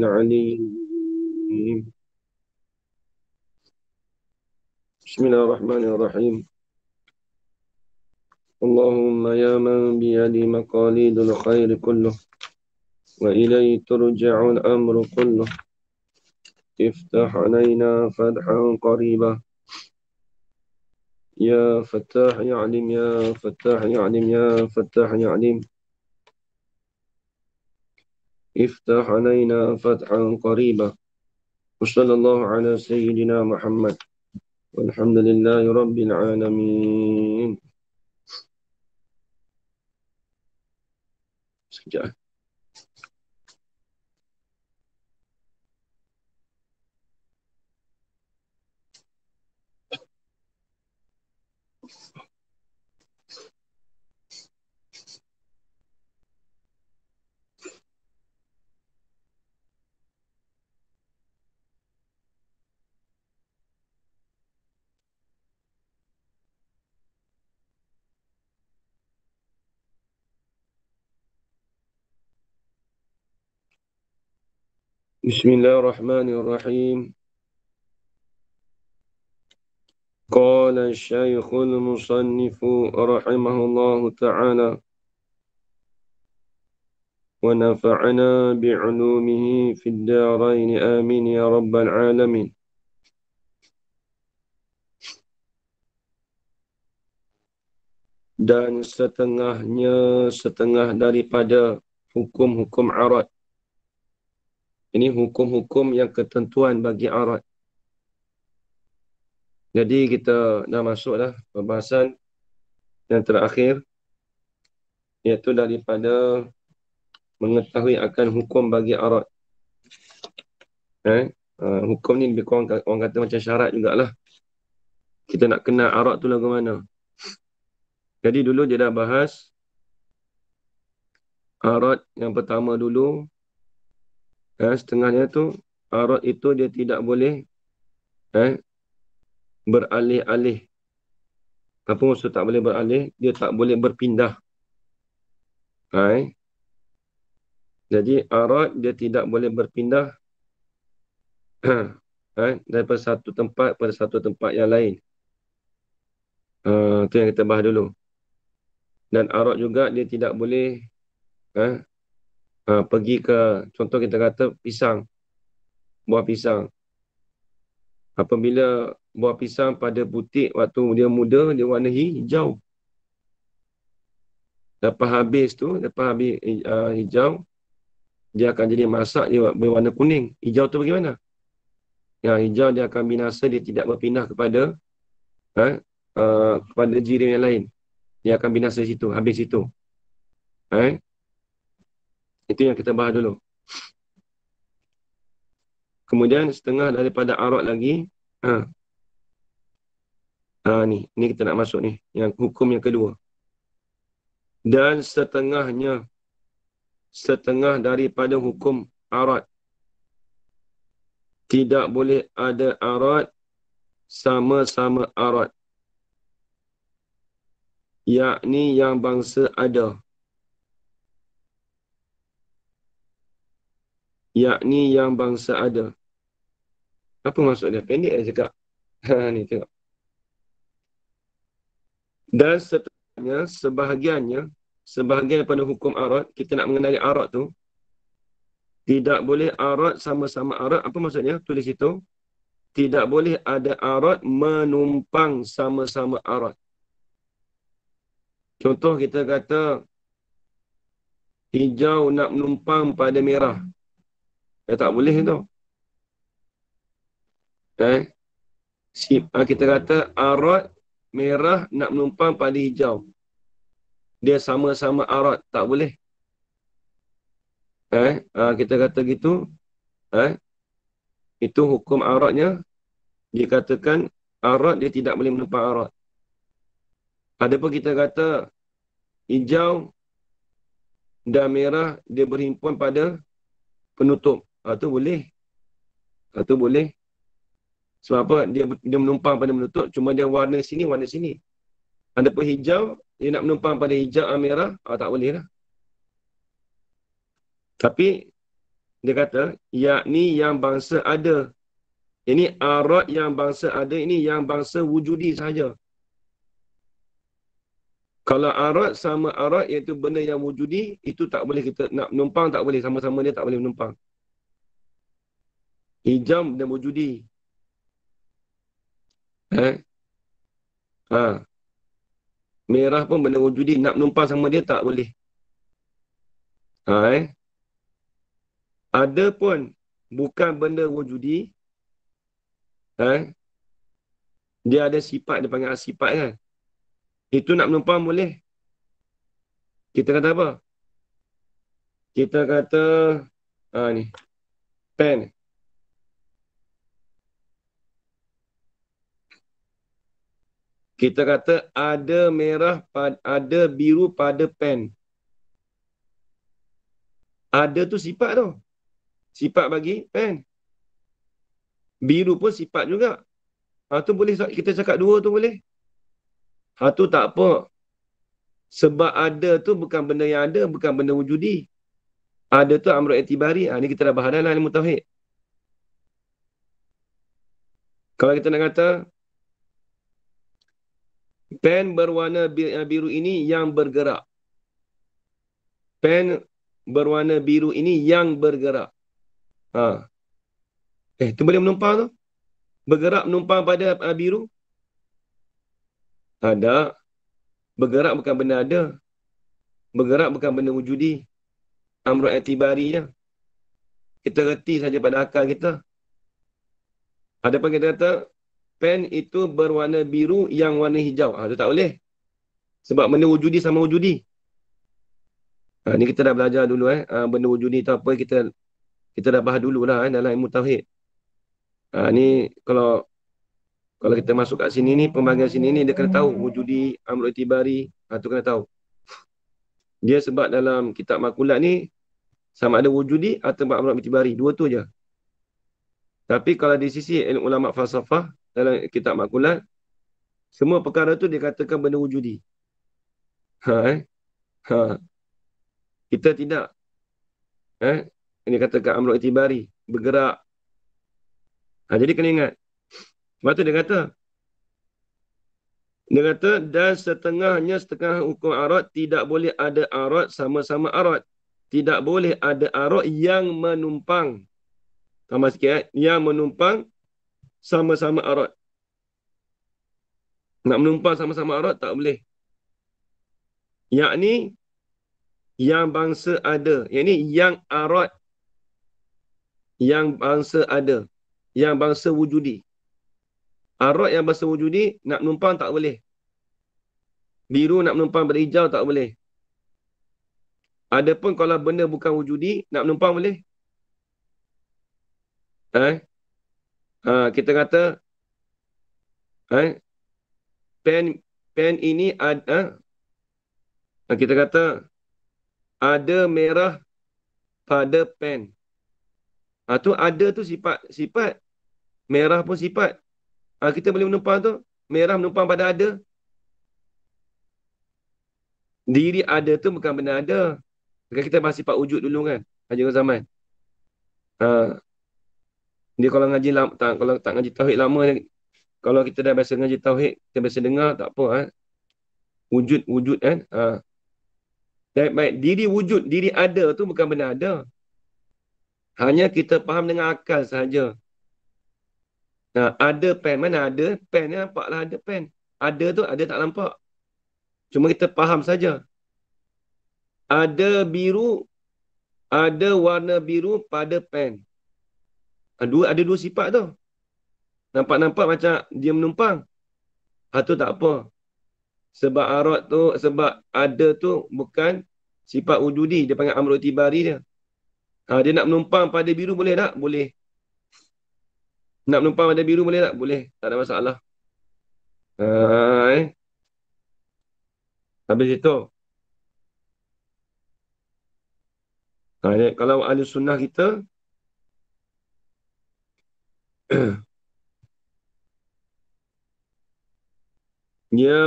العليم. بسم الله الرحمن الرحيم. اللهم يا من بيده مقاليد الخير كله وإليه ترجع الأمر كله، افتح علينا فتحا قريبا. يا فتاح يا عليم، يا فتاح يا عليم، يا فتاح يا عليم، افتح علينا فتحا قريبا. وصلى الله على سيدنا محمد والحمد لله رب العالمين. Sekejap. بسم الله الرحمن الرحيم. قال الشيخ المصنف رحمه الله تعالى: ونفعنا بعلومه في الدارين آمين يا رب العالمين. Dan setengah daripada hukum-hukum arat. Ini hukum-hukum yang ketentuan bagi arat. Jadi kita dah masuk dah pembahasan yang terakhir, iaitu daripada mengetahui akan hukum bagi arat. Hukum ni lebih kurang orang kata macam syarat jugalah. Kita nak kenal arat tu lagu mana. Jadi dulu dia dah bahas arat yang pertama dulu. Setengahnya tu arat itu dia tidak boleh beralih-alih. Apa maksud tak boleh beralih? Dia tak boleh berpindah. Jadi arat dia tidak boleh berpindah daripada satu tempat pada satu tempat yang lain. Itu yang kita bahas dulu. Dan arat juga dia tidak boleh pergi ke, contoh kita kata pisang, buah pisang. Apabila buah pisang pada butik waktu dia muda, dia warna hijau. Lepas habis hijau, dia akan jadi masak, dia berwarna kuning. Hijau tu bagaimana? Yang hijau dia akan binasa, dia tidak berpindah kepada kepada jirim yang lain. Dia akan binasa situ, habis situ. Itu yang kita bahas dulu. Kemudian setengah daripada arat lagi. Ni kita nak masuk ni. Yang hukum yang kedua. Dan setengah daripada hukum arat. Tidak boleh ada arat sama-sama arat. Yakni yang bangsa ada. Yakni yang bangsa ada. Apa maksud dia? Pendek dia cakap. Ni tengok. Dan sebahagian daripada hukum arat, kita nak mengenali arat tu, tidak boleh arat sama-sama arat. Apa maksudnya? Tulis itu. Tidak boleh ada arat menumpang sama-sama arat. Contoh kita kata, hijau nak menumpang pada merah. Tak boleh tu. Kita kata arat merah nak menumpang pada hijau. Dia sama-sama arat. Tak boleh. Kita kata gitu. Itu hukum aratnya. Dikatakan arat dia tidak boleh menumpang arat. Adapun kita kata hijau dan merah dia berhimpun pada penutup. Itu boleh. Itu boleh. Sebab apa? Dia menumpang pada menutup, cuma dia warna sini, warna sini. Adapun hijau, dia nak menumpang pada hijau dan merah, tak boleh lah. Tapi, Dia kata, yakni yang bangsa ada. Ini arat yang bangsa ada, ini yang bangsa wujudi sahaja. Kalau arat sama arat, iaitu benda yang wujudi, itu tak boleh kita nak menumpang, tak boleh. Sama-sama dia tak boleh menumpang. Hijau dan wujudi. Eh? Ha. Merah pun benda wujudi. Nak menumpang sama dia tak boleh. Ha, eh? Ada pun bukan benda wujudi. Eh? Dia ada sifat, dia panggil sifat kan. Itu nak menumpang boleh. Kita kata apa? Kita kata, ni, pen. Kita kata ada merah, ada biru pada pen. Ada tu sifat tu. Sifat bagi pen. Biru pun sifat juga. Tu boleh kita cakap dua tu boleh. Tu tak apa. Sebab ada tu bukan benda yang ada, bukan benda wujudi. Ada tu amrul i'tibari. Ni kita dah bahas dalam ilmu tauhid. Kalau kita nak kata, pen berwarna biru ini yang bergerak. Pen berwarna biru ini yang bergerak. Tu boleh menumpang tu? Bergerak menumpang pada biru? Ada. Bergerak bukan benda ada. Bergerak bukan benda wujudi. Amrul i'tibari je. Kita reti saja pada akal kita. Adapun kita kata, pen itu berwarna biru yang warna hijau. Itu tak boleh. Sebab benda wujudi sama wujudi. Ni kita dah belajar dulu. Benda wujudi tu apa, kita dah bahas dulu lah dalam ilmu tauhid. Ni kalau kita masuk kat sini ni, pembahagian sini ni, dia kena tahu wujudi, amrul i'tibari. Tu kena tahu. Dia sebab dalam kitab makulat ni, sama ada wujudi atau amrul i'tibari. Dua tu je. Tapi kalau di sisi ilmu ulama falsafah, dalam kitab makulat, semua perkara tu dikatakan benda wujudi. Ha. Kita tidak. Ini katakan amrul i'tibari. Bergerak. Jadi kena ingat. Sebab tu dia kata, dan setengah hukum arat, tidak boleh ada arat sama-sama arat. Tidak boleh ada arat yang menumpang. Tambah sikit, yang menumpang sama-sama arat. Nak menumpang sama-sama arat, tak boleh. Yakni, yang bangsa ada. Yakni, yang arat. Yang bangsa ada. Yang bangsa wujudi. Arat yang bangsa wujudi, nak menumpang tak boleh. Biru nak menumpang pada hijau tak boleh. Adapun kalau benda bukan wujudi, nak menumpang boleh. Kita kata, pen ini ada, kita kata, ada merah pada pen. Tu ada tu sifat. Merah pun sifat. Kita boleh menumpang tu. Merah menumpang pada ada. Diri ada tu bukan benda ada. Kita bahas sifat wujud dulu kan. Haji Zaman. Dia kalau ngaji kalau tak ngaji tauhid lama, kalau kita dah biasa ngaji tauhid, kita biasa dengar, tak apa. Wujud kan. Baik, diri wujud, diri ada tu bukan benda ada. Hanya kita faham dengan akal sahaja. Ada pen, mana ada? Pen ni nampaklah ada pen. Ada tu, ada tak nampak. Cuma kita faham saja. Ada biru, ada warna biru pada pen. Ada dua sifat tu. Nampak-nampak macam dia menumpang. Tu tak apa. Sebab arat tu, sebab ada tu bukan sifat wujudi. Dia panggil amrul i'tibari dia. Dia nak menumpang pada biru boleh tak? Boleh. Nak menumpang pada biru boleh tak? Boleh. Tak ada masalah. Habis itu. Kalau ahli sunnah kita, dia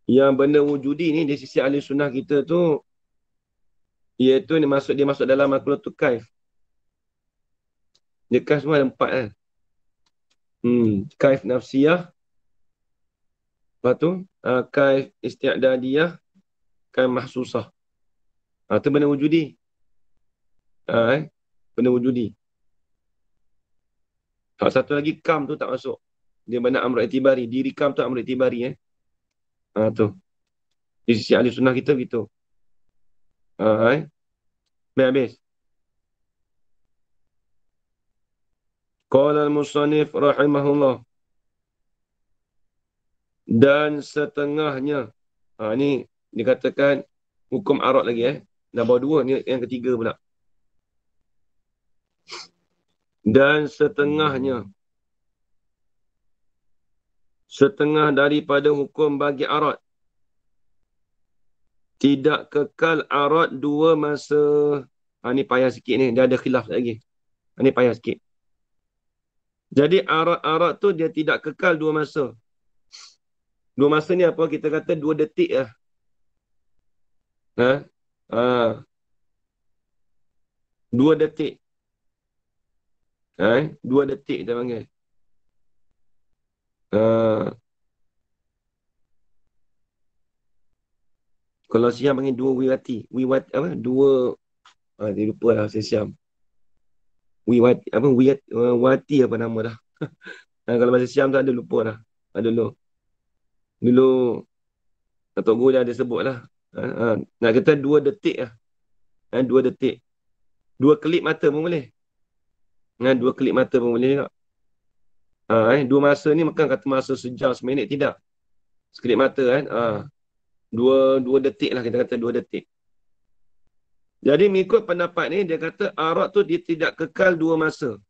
yang benda wujudi ni, di sisi ahli sunnah kita tu, Iaitu dia masuk dalam makhluk kaif. Dia kaif semua ada 4 kan. Kaif nafsiyah. Lepas tu, kaif isti'dadiyah. Kaif mahsusah. Itu benda wujudi. Benda wujudi. Satu lagi, kam tu tak masuk. Dia benda amr i'tibari. Diri kam tu amr i'tibari. Tu. Di sisi ahli sunnah kita begitu. Habis. Qala al-musannif rahimahullah. Dan setengahnya. Ni dikatakan hukum arat lagi. Dah bawa 2, ni yang ketiga pula. Dan setengahnya. Setengah daripada hukum bagi arat. Tidak kekal arat 2 masa. Ni payah sikit ni. Dia ada khilaf lagi. Ni payah sikit. Jadi arat-arat tu dia tidak kekal 2 masa. 2 masa ni apa? Kita kata 2 detik lah. 2 detik. 2 detik kita panggil. Kalau Siam panggil 2 wiwati. Wiwati apa? 2. Dia lupa lah saya Siam. Wiwati apa? Wati apa nama dah. Kalau bahasa Siam tu ada lupa dah. Dulu Datuk Guru dah ada sebut lah. Nak kata 2 detik lah. 2 detik. 2 kelip mata pun boleh. 2 kelip mata pun boleh juga. 2 masa ni bukan kata masa sejam, seminit, tidak. Sekelip mata kan. 2 detik lah kita kata 2 detik. Jadi mengikut pendapat ni, dia kata arat tu dia tidak kekal 2 masa.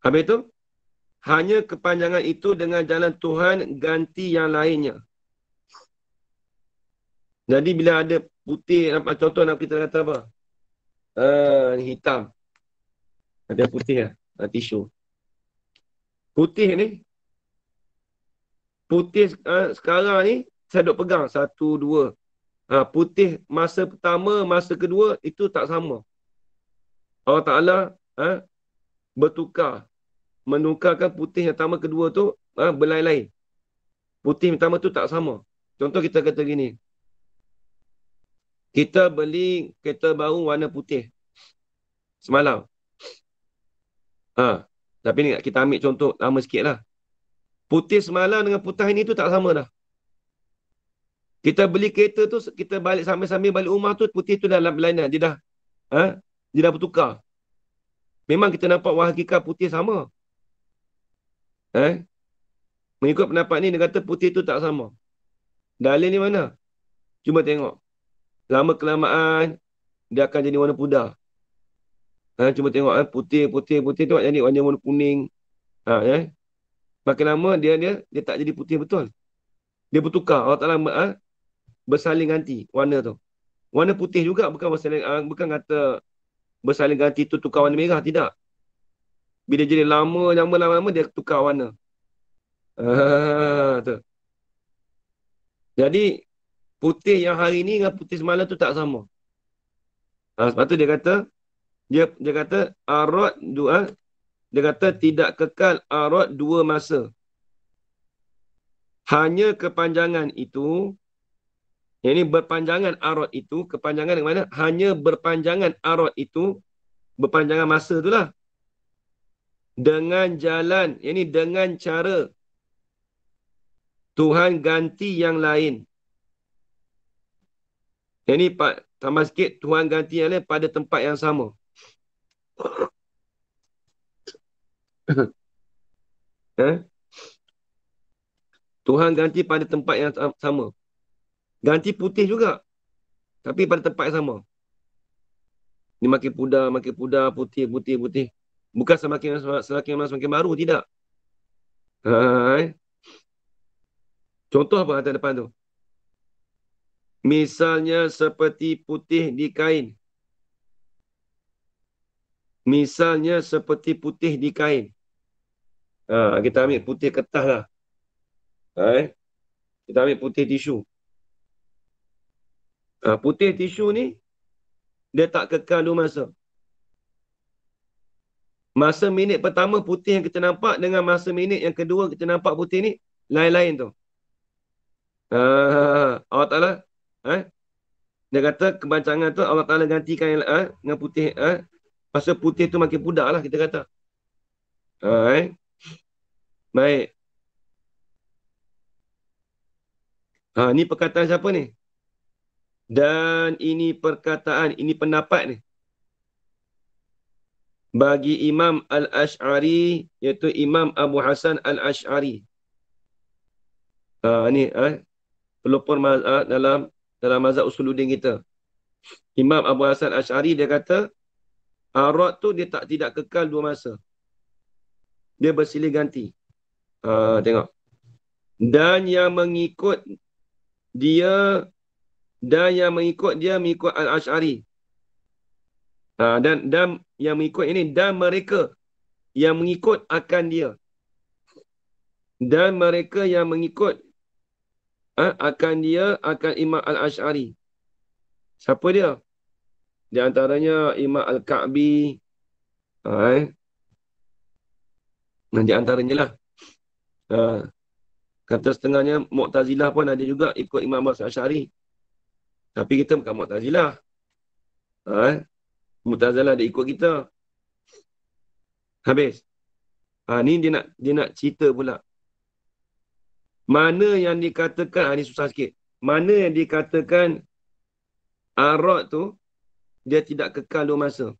Habis tu, hanya kepanjangan itu dengan jalan Tuhan ganti yang lainnya. Jadi bila ada putih, contoh nak kita kata apa? Hitam. Ada putih lah. Tisu. Putih ni. Putih sekarang ni, saya duk pegang. 1, 2. Putih masa pertama, masa kedua, itu tak sama. Allah Ta'ala bertukar. Menukarkan putih yang pertama, kedua tu berlain-lain. Putih pertama tu tak sama. Contoh kita kata gini. Kita beli kereta baru warna putih. Semalam. Tapi ni kita ambil contoh lama sikit lah. Putih semalam dengan putih ini tu tak sama dah. Kita beli kereta tu, kita balik sambil-sambil balik rumah tu, putih tu dah berlainan. Dia dah bertukar. Memang kita nampak wah hakikat putih sama. Mengikut pendapat ni, dia kata putih tu tak sama. Dalil ni mana? Cuba tengok. Lama kelamaan, dia akan jadi warna pudar. Cuba tengok putih tu jadi warna kuning. Makin lama dia tak jadi putih betul. Dia bertukar. Allah Ta'ala bersaling ganti warna tu. Warna putih juga bukan bersaling, bukan kata bersaling ganti tu tukar warna merah, tidak. Bila jadi lama dia tukar warna. Tu. Jadi putih yang hari ni dengan putih semalam tu tak sama. Sebab tu dia kata arat dua. Dia kata tidak kekal arat 2 masa. Hanya kepanjangan itu, yang ini berpanjangan arat itu, kepanjangan yang mana? Hanya berpanjangan arat itu, berpanjangan masa itulah. Dengan jalan, yang ini dengan cara Tuhan ganti yang lain. Yang ini tambah sikit, Tuhan ganti yang lain pada tempat yang sama. Tuhan ganti pada tempat yang sama. Ganti putih juga. Tapi pada tempat yang sama. Ini makin pudar, putih. Bukan semakin baru, tidak. Contoh apa kata depan tu? Misalnya seperti putih di kain. Kita ambil putih kertas lah. Kita ambil putih tisu. Putih tisu ni, dia tak kekal 2 masa. Masa minit pertama putih yang kita nampak dengan masa minit yang kedua kita nampak putih ni, lain-lain tu. Allah Ta'ala, dia kata kebancangan tu Allah Ta'ala gantikan dengan putih. Pasal putih tu makin pudak lah kita kata. Baik. Ni perkataan siapa ni? Dan ini perkataan, ini pendapat ni. Bagi Imam Al-Ash'ari, iaitu Imam Abu Hasan Al-Ash'ari. Ni pelopor dalam mazhab usuluddin kita. Imam Abu Hasan Al-Ash'ari dia kata, aurat tu dia tidak kekal 2 masa. Dia bersilih ganti. Tengok. Dan yang mengikut dia mengikut Al-Ash'ari. Dan yang mengikut ini, dan mereka yang mengikut akan dia. Dan mereka yang mengikut akan dia, akan Imam Al-Ash'ari. Siapa dia? Di antaranya Imam Al-Ka'bi. Di antaranya lah. Kata setengahnya Mu'tazilah pun ada juga ikut Imam Al-Ash'ari. Tapi kita bukan Mu'tazilah. Mu'tazilah dia ikut kita. Habis. Ni dia nak cerita pula. Mana yang dikatakan, ni susah sikit. Mana yang dikatakan aurat tu dia tidak kekal 2 masa.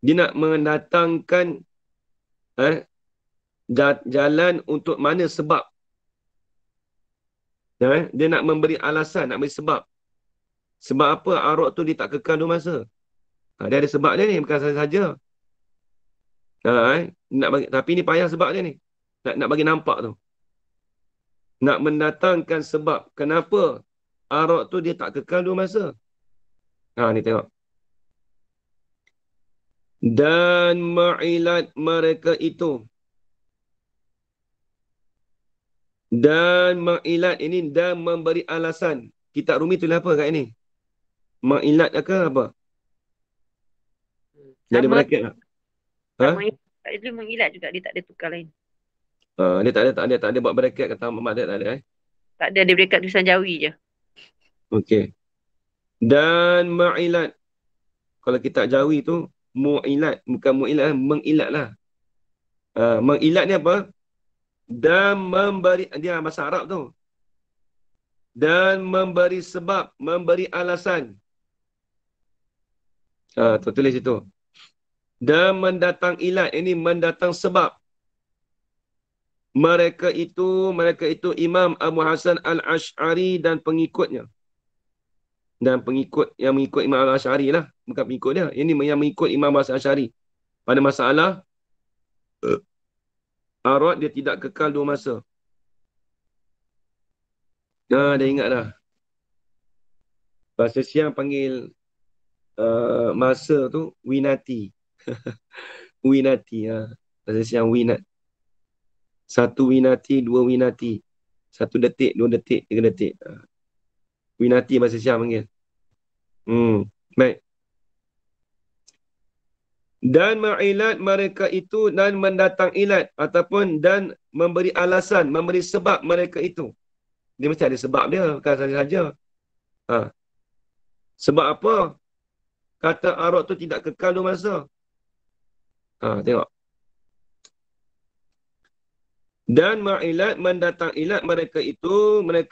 Dia nak mendatangkan jalan untuk mana sebab. Dia nak memberi alasan, nak beri sebab. Sebab apa aurat tu dia tak kekal 2 masa. Dia ada sebab dia ni, bukan saja-saja. Tapi ni payah sebab dia ni. Nak bagi nampak tu. Nak mendatangkan sebab kenapa aurat tu dia tak kekal 2 masa. Ni tengok. Dan ma'ilat mereka itu. Dan ma'ilat ini, dan memberi alasan. Kitab Rumi tulis apa kat ini? Ma'ilat ke apa? Jadi bracket lah. Dia mengilat juga, dia tak ada tukar lain. Dia tak ada buat bracket kata Muhammad tak ada. Tak ada, dia bracket tulisan Jawi je. Okey. Dan ma'ilat. Kalau kitab Jawi tu, mu'ilat. Bukan mu'ilat, mengilat lah. Mengilat ni apa? Dan memberi, dia bahasa Arab tu. Dan memberi sebab, memberi alasan. Tu tulis itu. Dan mendatang ilat, ini mendatang sebab. Mereka itu Imam Abu Hasan Al-Ash'ari dan pengikutnya. Dan pengikut, yang mengikut Imam Al-Ash'ari lah. Bukan pengikut dia. Ini yang mengikut Imam Al-Ash'ari. Pada masalah, aurat dia tidak kekal 2 masa. Dah ingat dah. Bahasa siang panggil masa tu winati. Winati. Bahasa siang winat. 1 winati, 2 winati. 1 detik, 2 detik, 3 detik. Winati bahasa siang panggil. Baik. Dan ma'ilat mereka itu, dan mendatang ilat ataupun dan memberi alasan, memberi sebab mereka itu. Dia mesti ada sebab dia, bukan saja-saja. Sebab apa? Kata aurat tu tidak kekal 2 masa. Tengok. Dan ma'ilat mendatang ilat mereka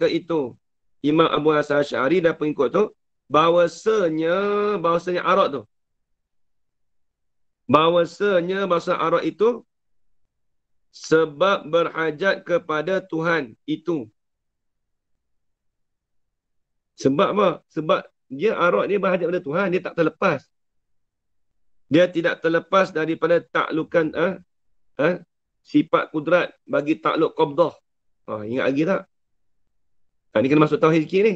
itu. Imam Abu Hasan Asy'ari dan pengikut tu, bahawasanya aurat tu. Bahawasanya aurat itu sebab berhajat kepada Tuhan itu. Sebab apa? Sebab dia aurat dia berhajat kepada Tuhan, dia tak terlepas. Dia tidak terlepas daripada taklukan sifat kudrat bagi takluk qabdah. Ingat lagi tak? Ni kena masuk tauhid sikit ni.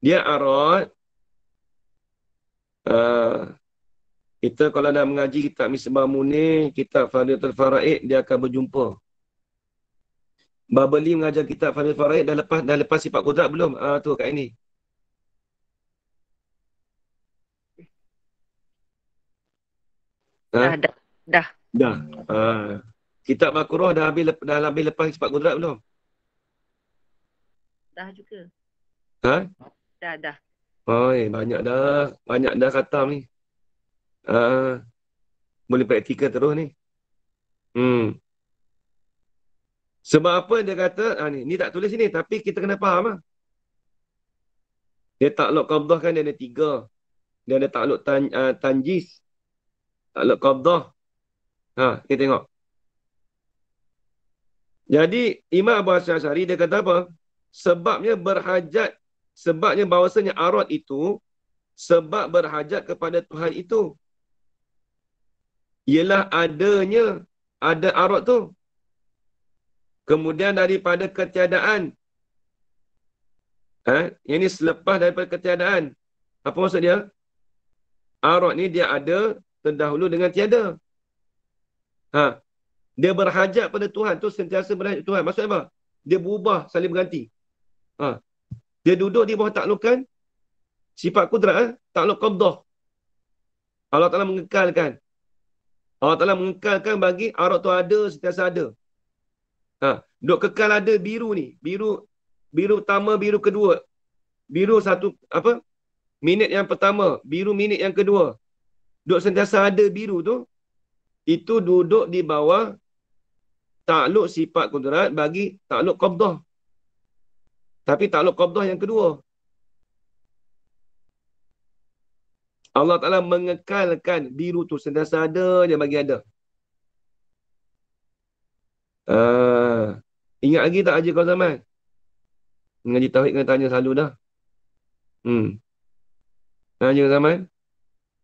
Dia aurat. Kita kalau nak mengaji kitab Misbah Munir, kitab Fadhilatul Faraid, dia akan berjumpa. Babali mengajar kitab Fadhilatul Faraid dah lepas sifat kudrat belum? Tu kat ini. Dah, Ha? dah. Dah. Dah. Kitab Al-Qur'an dah habis lepas sifat kudrat belum? Dah juga. Ha? Dah. Banyak dah. Banyak dah khatam ni. Boleh praktikal terus ni. Sebab apa dia kata, ni tak tulis sini, tapi kita kena faham lah. Dia takluk qabdah kan dia ada 3. Dia ada takluk tanjis. Takluk qabdah. Kita tengok. Jadi, Imam Abu Hasan Asy'ari dia kata apa? Sebabnya bahawasanya arad itu, sebab berhajat kepada Tuhan itu. Ialah ada arad tu. Kemudian daripada ketiadaan. Yang ni selepas daripada ketiadaan. Apa maksud dia? Arad ni dia ada terdahulu dengan tiada. Dia berhajat pada Tuhan tu sentiasa berhajat Tuhan. Maksud apa? Dia berubah saling berganti. Dia duduk di bawah taklukan sifat kudrat, takluk qabdah. Allah Ta'ala mengekalkan. Allah Ta'ala mengekalkan bagi arad tu ada sentiasa ada. Duk kekal ada biru ni. Biru pertama, biru kedua. Biru satu, minit yang pertama, biru minit yang kedua. Duk sentiasa ada biru tu, itu duduk di bawah takluk sifat kudrat bagi takluk qabdah. Tapi takluk qabdah yang kedua. Allah Ta'ala mengekalkan biru tu sentiasa ada je bagi ada. Ingat lagi tak Haji Kau Zaman? Ngaji Tauhid kena tanya selalu dah. Haji Kau Zaman?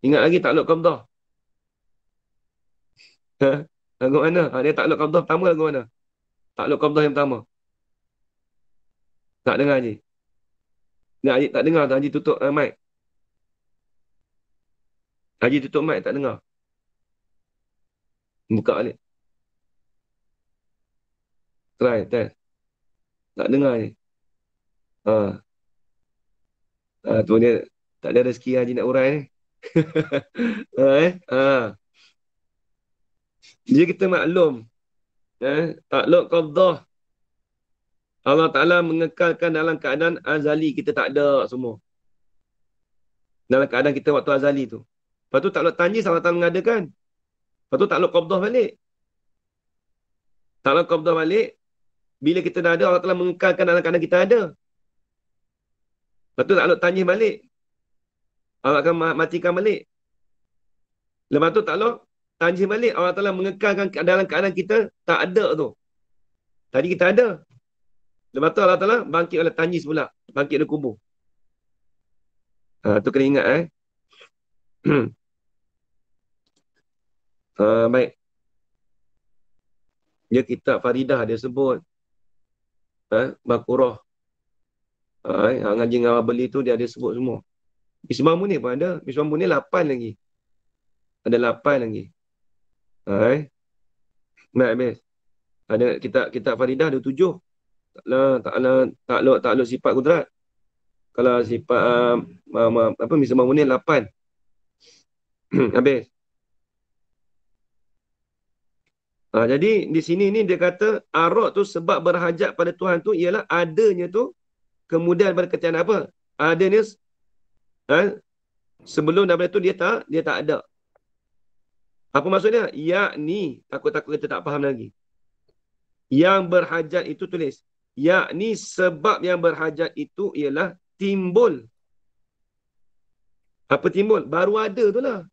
Ingat lagi takluk qabdah? Lagu mana? Dia takluk qabdah pertama lagu mana? Takluk qabdah yang pertama. Tak dengar Haji? Haji tak dengar tak? Haji tutup mic. Haji tutup mic tak dengar. Buka balik. Try, test. Tak dengar ni. Tu dia tak ada rezeki Haji nak urai ni. Jadi kita maklum. Takluk qabdah. Allah Ta'ala mengekalkan dalam keadaan azali. Kita tak ada semua. Dalam keadaan kita waktu azali tu. Lepas tu takluk tanjis Allah Ta'ala mengadakan. Lepas tu takluk qabdah balik. Takluk qabdah balik. Bila kita dah ada, Allah Ta'ala mengekalkan dalam keadaan kita ada. Lepas tu takluk tanjis balik. Allah akan matikan balik. Lepas tu takluk tanjis balik. Allah Ta'ala mengekalkan dalam keadaan kita tak ada tu. Tadi kita ada. Lepas tu Allah Ta'ala bangkit oleh tanjis pula. Bangkit dari kubur. Tu kena ingat baik. Dia kitab Faridah dia sebut. Baqarah. Ngaji dengan beli tu dia ada sebut semua. Misbah Munir pun ada. Misbah Munir 8 lagi. Ada 8 lagi. Baik habis. Ada kitab Faridah ada 7. Takluk sifat kudrat. Kalau sifat Misbah Munir 8. Habis. Jadi di sini ni dia kata arad tu sebab berhajat pada Tuhan tu ialah adanya tu kemudian daripada ketiadaan apa? Adanya sebelum daripada tu dia tak ada. Apa maksudnya? Yakni takut-takut kita tak faham lagi. Yang berhajat itu tulis. Yakni sebab yang berhajat itu ialah timbul. Apa timbul? Baru ada tu lah.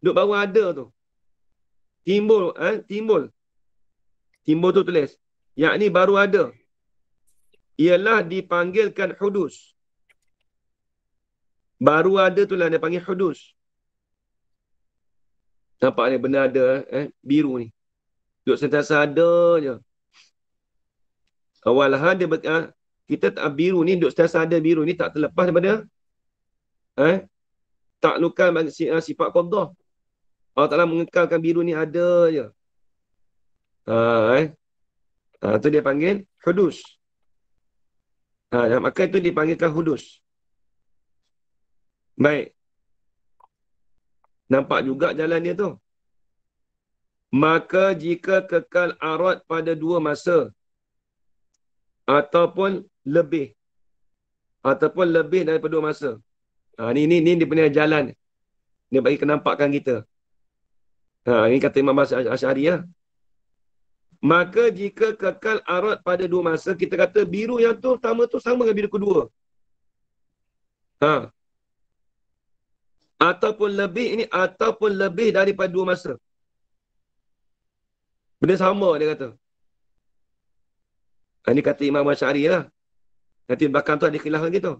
Duk baru ada tu. Timbul. Timbul tu tulis. Yakni baru ada. Ialah dipanggilkan hudus. Baru ada tu lah dia panggil hudus. Nampak ni benda ada biru ni. Duk sentiasa ada je. Awalahan dia kita tak biru ni, duk sentiasa ada biru ni tak terlepas daripada taklukan bagi sifat qabdah. Allah Ta'ala mengekalkan biru ni ada je. Tu dia panggil hudus. Maka itu dipanggilkan hudus. Baik. Nampak juga jalan dia tu. Maka jika kekal aurat pada 2 masa ataupun lebih daripada 2 masa. Ni dia punya jalan. Dia bagi kenampakan kita. Ini kata Imam Asy'ari ya. Maka jika kekal aurat pada 2 masa, kita kata biru yang tu pertama tu sama dengan biru kedua. Ataupun lebih daripada 2 masa. Benda sama dia kata. Ini kata Imam Asy'ari lah. Nanti belakang tu ada khilaf lagi tu.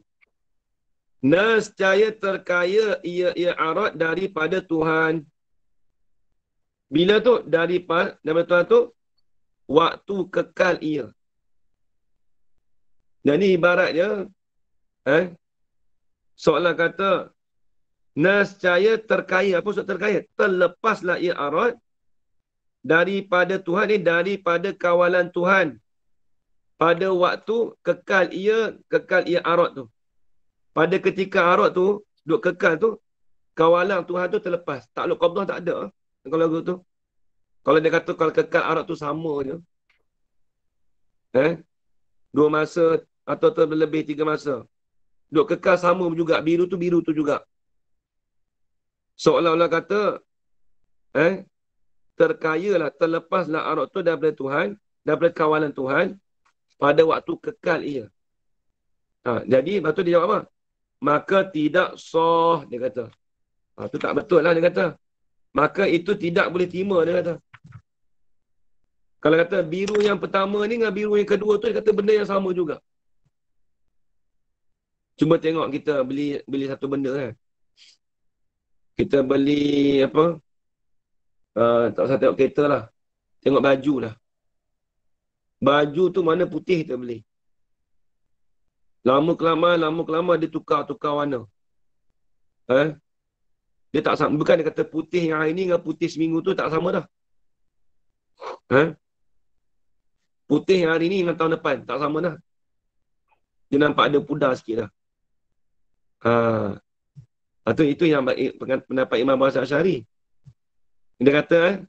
Nescaya terkaya ia aurat daripada Tuhan. Bila tu? Daripada Tuhan tu, waktu kekal ia. Dan ni ibaratnya, soalan kata, nescaya terkaya. Apa maksud terkaya? Terlepaslah ia aurat daripada Tuhan ni, daripada kawalan Tuhan. Pada waktu kekal ia aurat tu. Pada ketika aurat tu, duk kekal tu, kawalan Tuhan tu terlepas. Takluk qabdah tak ada. Kalau lagu tu. Kalau dia kata kalau kekal aurat tu sama je. 2 masa atau terlebih 3 masa. Duk kekal sama juga. Biru tu juga. Seolah-olah kata, terkayalah, terlepaslah aurat tu daripada Tuhan, daripada kawalan Tuhan, pada waktu kekal ia. Jadi, lepas tu dia jawab apa? Maka tidak sah, dia kata. Tu tak betul lah, dia kata. Maka itu tidak boleh terima, dia kata. Kalau kata biru yang pertama ni dengan biru yang kedua tu, dia kata benda yang sama juga. Cuba tengok kita beli satu benda kan. Kita beli apa? Tak usah tengok kereta lah. Tengok baju lah. Baju tu mana putih kita beli. Lama-kelamaan dia tukar warna. Dia tak sama. Bukan dia kata putih yang hari ni dengan putih seminggu tu tak sama dah. Putih yang hari ni dengan tahun depan tak sama dah. Dia nampak ada pudar sikit dah. Itu yang pendapat Imam Asy'ari. Dia kata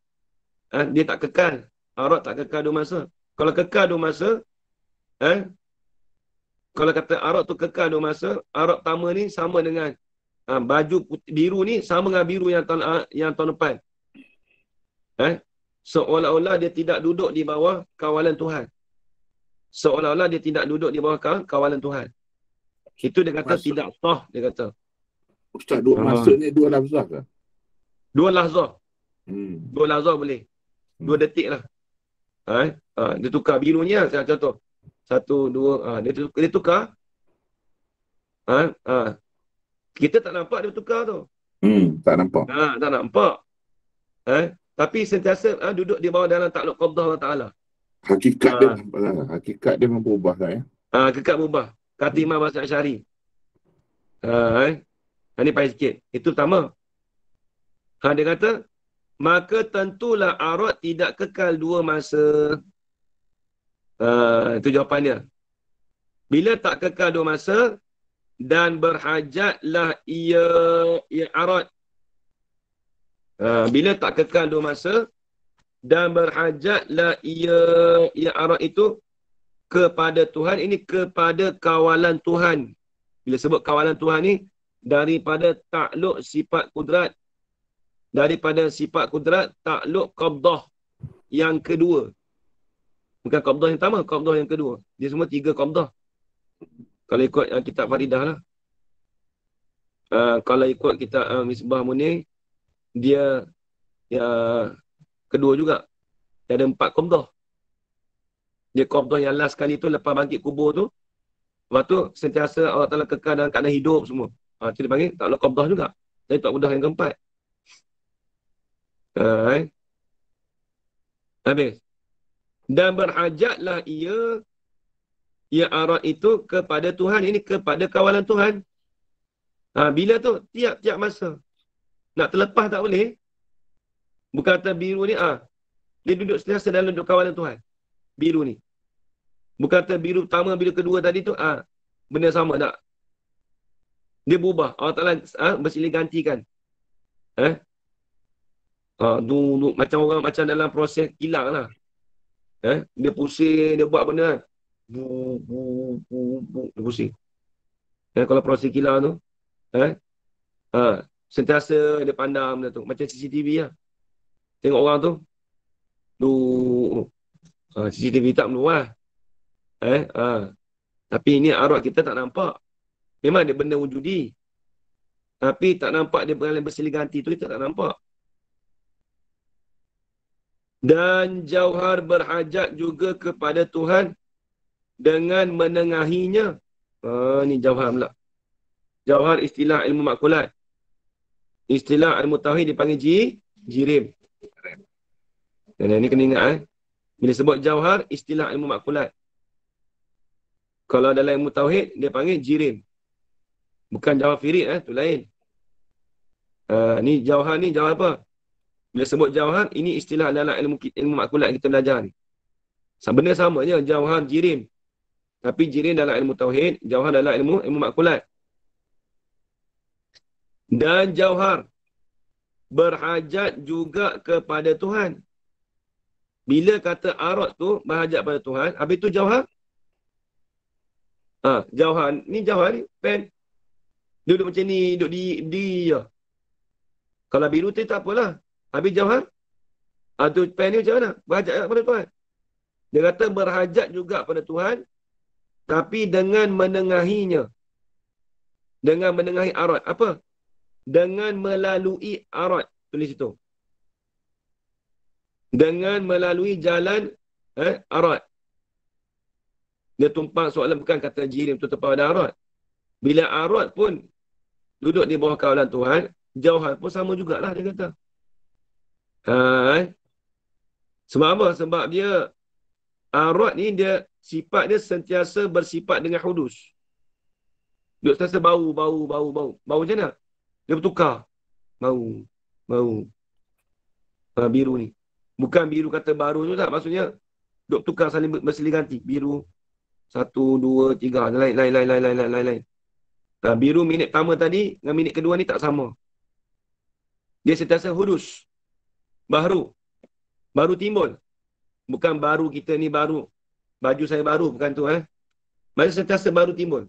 dia tak kekal. Aurat tak kekal 2 masa. Kalau kekal 2 masa, kalau kata aurat tu kekal 2 masa, aurat pertama ni sama dengan baju biru ni sama dengan biru yang tahun depan. Seolah-olah dia tidak duduk di bawah kawalan Tuhan. Seolah-olah dia tidak duduk di bawah kawalan Tuhan. Itu dia kata tidak sah, dia kata. Ustaz, 2 masa ni 2 lafzah ke? 2 lahzah. 2 lahzah boleh. 2 detik lah. Dia tukar birunya, contoh. 1, 2, dia tukar. Kita tak nampak dia tukar tu. Tak nampak. Tak nampak. Tapi sentiasa duduk di bawah dalam takluk qabdah Allah Ta'ala. Hakikat dia memang berubah lah ya. Hakikat berubah. Kata Imam Asy'ari. Ini payah sikit. Itu pertama. Dia kata, maka tentulah aurat tidak kekal 2 masa. Itu jawapannya. Bila tak kekal 2 masa, dan berhajatlah ia aurat. Bila tak kekal 2 masa, dan berhajatlah ia aurat itu kepada Tuhan, ini kepada kawalan Tuhan. Bila sebut kawalan Tuhan ni, daripada takluk sifat kudrat, daripada sifat kudrat, takluk qabdah yang kedua. Bukan qabdah yang pertama, qabdah yang kedua. Dia semua 3 qabdah. Kalau ikut kitab Faridah lah. Kalau ikut kitab Misbah Munir, dia kedua juga. Dia ada 4 qabdah. Dia qabdah yang last kali tu, lepas bangkit kubur tu, lepas tu sentiasa Allah Ta'ala kekal dalam keadaan hidup semua. Itu dia panggil takluk qabdah juga. Jadi tak qabdah yang keempat. Habis. Dan berhajatlah ia aurat itu kepada Tuhan. Ini kepada kawalan Tuhan. Bila tu? Tiap-tiap masa. Nak terlepas tak boleh. Bukan kata biru ni, dia duduk sentiasa dalam kawalan Tuhan. Biru ni. Bukan kata biru pertama, biru kedua tadi tu, benda sama tak? Dia berubah. Allah Ta'ala bersilih gantikan. Macam orang macam dalam proses kilang lah. Dia pusing, dia buat benda kan. Dia pusing. Kalau proses kilang tu, sentiasa dia pandang benda tu. Macam CCTV lah. Tengok orang tu, CCTV tak menua lah. Tapi ini arwah kita tak nampak. Memang dia benda wujudi. Tapi tak nampak dia bersilih ganti tu, kita tak nampak. Dan jauhar berhajat juga kepada Tuhan dengan menengahinya. Ni jauhar pula. Jauhar istilah ilmu makkulat. Istilah ilmu tauhid dipanggil jirim. Dan ini kena ingat. Bila sebut jauhar, istilah ilmu makkulat. Kalau dalam ilmu tauhid, dia panggil jirim. Bukan jauhar firid, tu lain. Ni jauhar apa? Bila sebut jauhar, ini istilah dalam ilmu makkulat kita belajar ni. Benda sama je, jauhar jirim. Tapi jirim dalam ilmu tauhid, jauhar dalam ilmu makkulat. Dan jauhar berhajat juga kepada Tuhan. Bila kata arad tu berhajat pada Tuhan, habis tu jauhar? Jauhar ni, pen. Duduk macam ni, duduk di je. Kalau biru tu tak apalah. Habis jauhar? Tu pen ni macam mana? Berhajat kepada Tuhan. Dia kata berhajat juga pada Tuhan, tapi dengan menengahinya. Dengan menengahi arad. Apa? Dengan melalui arad. Tulis itu. Dengan melalui jalan arad. Dia tumpang soalan bukan kata jirim tu tepat pada arad. Bila arad pun duduk di bawah kawalan Tuhan, jauhar pun sama jugalah dia kata. Sebab apa? Sebab dia arad ni dia sifat dia sentiasa bersifat dengan hudus. Dia sentiasa bau. Bau macam mana? Dia bertukar. Bau. Biru ni. Bukan biru kata baru tu tak. Maksudnya duk tukar saling bersilih ganti. Biru 1, 2, 3. Lain. Biru minit pertama tadi dengan minit kedua ni tak sama. Dia sentiasa hudus. Baru timbul. Bukan baru kita ni baru. Baju saya baru. Bukan tu. Maksudnya sentiasa baru timbul.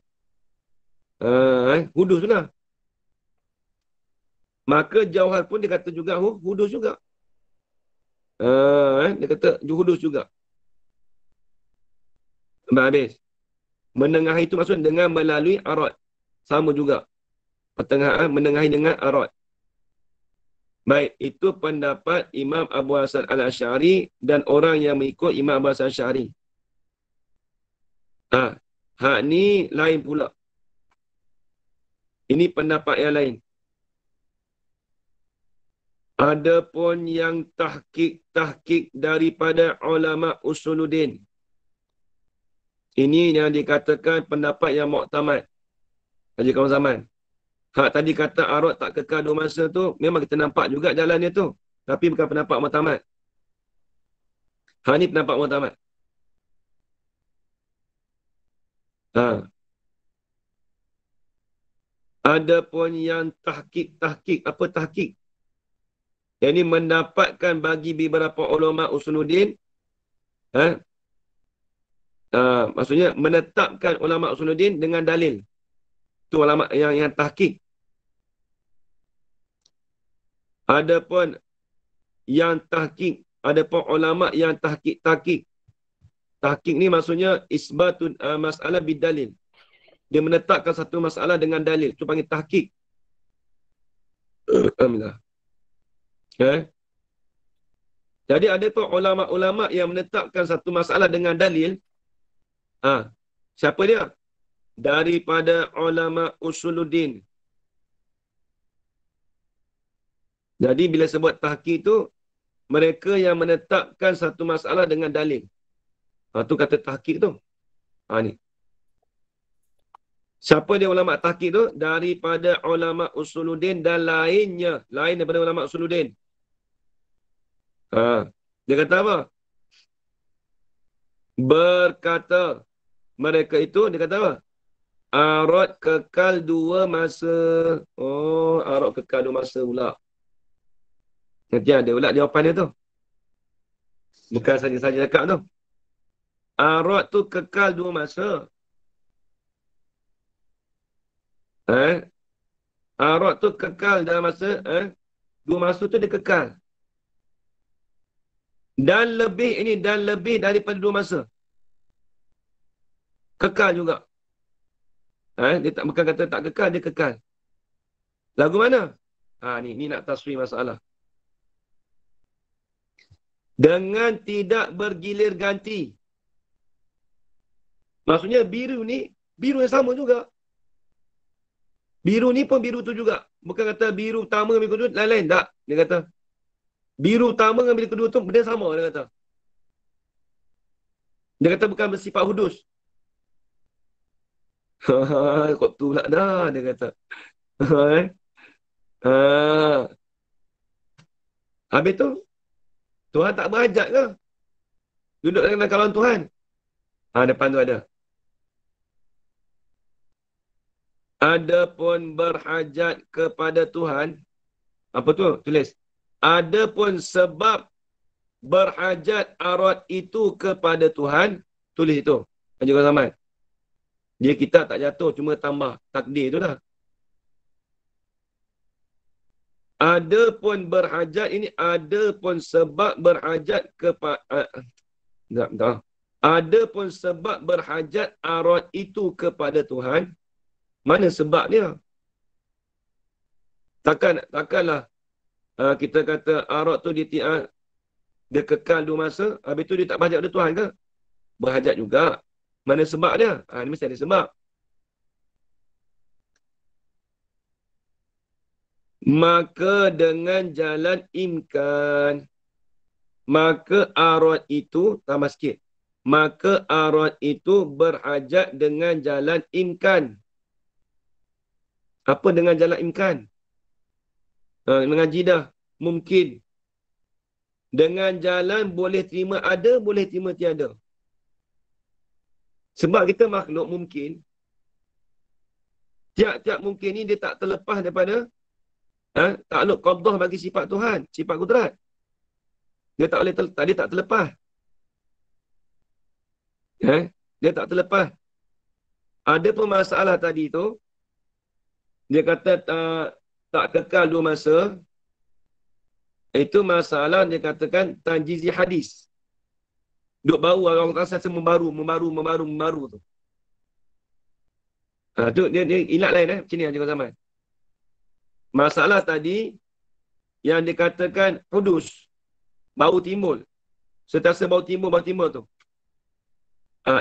Hudus tu lah. Maka jauhar pun dia kata juga hudus juga. Dia kata hudus juga. Habis. Menengahi itu maksud dengan melalui arad. Sama juga. Pertengahan menengahi dengan arad. Baik, itu pendapat Imam Abu Hasan Al-Asy'ari dan orang yang mengikut Imam Abu Hasan Al-Asy'ari. Hak ni lain pula. Ini pendapat yang lain. Adapun yang tahqiq daripada ulama usuluddin. Ini yang dikatakan pendapat yang muktamad. Haji kawan zaman. Hak tadi kata arad tak kekal 2 masa tu, memang kita nampak juga jalan dia tu. Tapi bukan pendapat muktamad. Hak ni pendapat muktamad. Adapun yang tahqiq. Apa tahqiq? Yang ini mendapatkan bagi beberapa ulama usuluddin. Maksudnya menetapkan ulama usuluddin dengan dalil. Itu ulama yang tahqiq. Adapun yang tahqiq, adapun ulama yang tahqiq. Tahqiq ni maksudnya isbatun masalah bidalil. Dia menetapkan satu masalah dengan dalil. Itu panggil tahqiq. Alhamdulillah. Jadi ada pun ulama-ulama yang menetapkan satu masalah dengan dalil. Siapa dia? Daripada ulama usuluddin. Jadi bila sebut tahqiq tu, mereka yang menetapkan satu masalah dengan dalil. Tu kata tahqiq tu. Ni. Siapa dia ulama tahqiq tu? Daripada ulama usuluddin dan lainnya. Lain daripada ulama usuluddin. Dia kata apa? Berkata mereka itu, dia kata apa? Arad kekal 2 masa. Arad kekal 2 masa pula. Nanti ada pula jawapan dia tu. Bukan saja-saja cakap tu. Arad tu kekal 2 masa. Arad tu kekal dalam masa, 2 masa tu dia kekal. Dan lebih daripada 2 masa. Kekal juga. Dia tak bukan kata tak kekal, dia kekal. Lagu mana? Ni nak taswir masalah. Dengan tidak bergilir ganti. Maksudnya biru ni, biru yang sama juga. Biru ni pun biru tu juga. Bukan kata biru pertama, biru kedua, lain-lain. Tak. Dia kata, biru pertama dengan biru kedua tu benda sama, dia kata. Dia kata bukan bersifat hudus. Kok tu pula dah, dia kata. Habis tu, Tuhan tak berhajat ke? Duduk dalam kalangan Tuhan. Depan tu ada. Adapun berhajat kepada Tuhan. Apa tu? Tulis. Adapun sebab berhajat arad itu kepada Tuhan. Tulis itu. Anjur zaman. Dia kita tak jatuh, cuma tambah takdir tu dah. Adapun berhajat ini, adapun sebab berhajat kepada... Tak. Adapun sebab berhajat arad itu kepada Tuhan. Mana sebab dia? Takkanlah kita kata arad tu dia kekal 2 masa, habis tu dia tak berhajat kepada Tuhan ke? Berhajat juga. Mana sebab dia? Ni mesti ada sebab. Maka dengan jalan imkan. Maka arad itu, tambah sikit. Maka arad itu berhajat dengan jalan imkan. Apa dengan jalan imkan? Mengaji dah. Mungkin. Dengan jalan boleh terima ada, boleh terima tiada. Sebab kita makhluk mungkin. Tiap-tiap mungkin ni dia tak terlepas daripada takluk qabdah bagi sifat Tuhan. Sifat kudrat. Dia tak terlepas. Dia tak terlepas. Ada pun masalah tadi tu. Dia kata tak kekal 2 masa. Itu masalah dia katakan tanjizi hadis. Duk baru orang rasa membaru tu. Tu dia ilat lain macam ni Haji Zaman. Masalah tadi yang dikatakan hudus, bau timbul. Sentiasa bau timbul tu.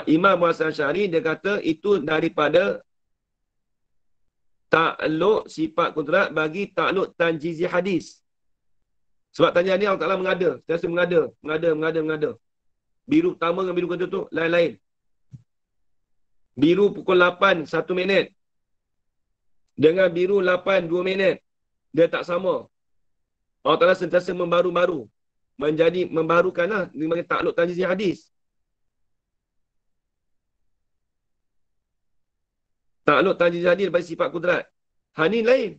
Imam Hasan Asy'ari dia kata itu daripada takluk sifat kudrat bagi takluk tanjizi hadis. Sebab tanya ni Allah Ta'ala mengada. Sentiasa mengada. Biru pertama dengan biru kedua tu lain-lain. Biru pukul 8, 1 minit. Dengan biru 8, 2 minit. Dia tak sama. Allah Ta'ala sentiasa membaru-baru. Membarukanlah. Dia takluk tanjizi hadis. Takluk tanjizi hadis bagi sifat kudrat. Ni lain.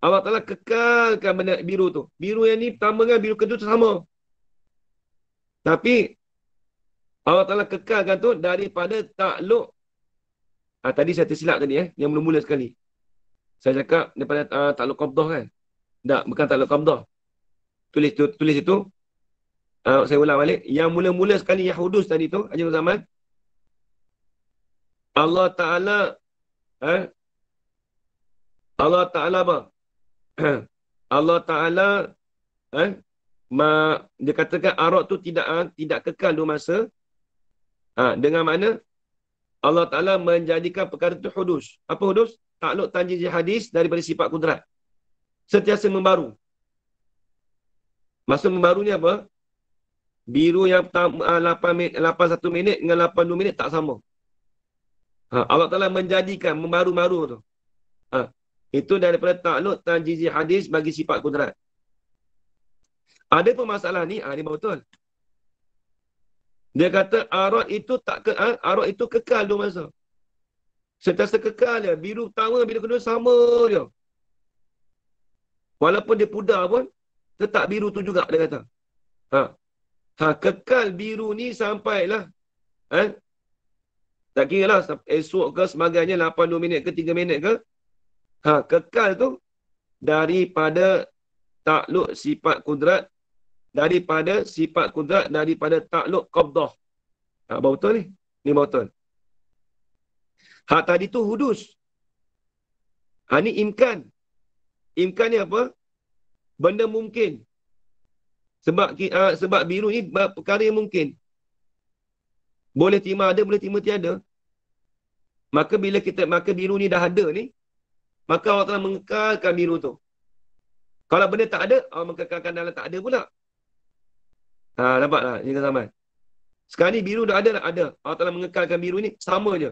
Allah Ta'ala kekalkan benda biru tu. Biru yang ni pertama dengan biru kedua tu sama. Tapi Allah Ta'ala kekalkan tu daripada takluk. Tadi saya tersilap tadi yang mula-mula sekali. Saya cakap daripada takluk qabdah kan. Tak, bukan takluk qabdah. Tulis itu. Saya ulang balik. Yang mula-mula sekali yang hudus tadi tu, Haji Zaman. Allah Ta'ala apa? Allah Ta'ala dia katakan arad tu tidak kekal 2 masa. Dengan mana Allah Ta'ala menjadikan perkara itu hudus. Apa hudus? Takluk tanjizi hadis daripada sifat kudrat. Sentiasa membaru. Maksud membaru ni apa? Biru yang 8 minit dengan 82 minit tak sama. Allah Ta'ala menjadikan membaru-baru tu. Itu daripada takluk tanjizi hadis bagi sifat kudrat. Ada pun masalah ni, ni betul. Dia kata arad itu kekal 2 masa. Sentiasa kekal dia. Biru pertama, biru kedua sama dia. Walaupun dia pudar pun, tetap biru tu juga, dia kata. Kekal biru ni sampailah. Tak kira lah, esok ke sebagainya, 82 minit ke 3 minit ke. Kekal tu, daripada takluk sifat kudrat, daripada takluk qabdah. Betul ni. Ni betul. Tadi tu hudus. Ni imkan. Imkan ni apa? Benda mungkin. Sebab biru ni perkara yang mungkin. Boleh terima ada, boleh terima tiada. Maka biru ni dah ada ni, maka Allah Ta'ala mengekalkan biru tu. Kalau benda tak ada, Allah mengekalkan dalam tak ada pula. Nampak tak? Ini sama. Sekarang ni biru dah ada. Allah Ta'ala mengekalkan biru ni, sama je.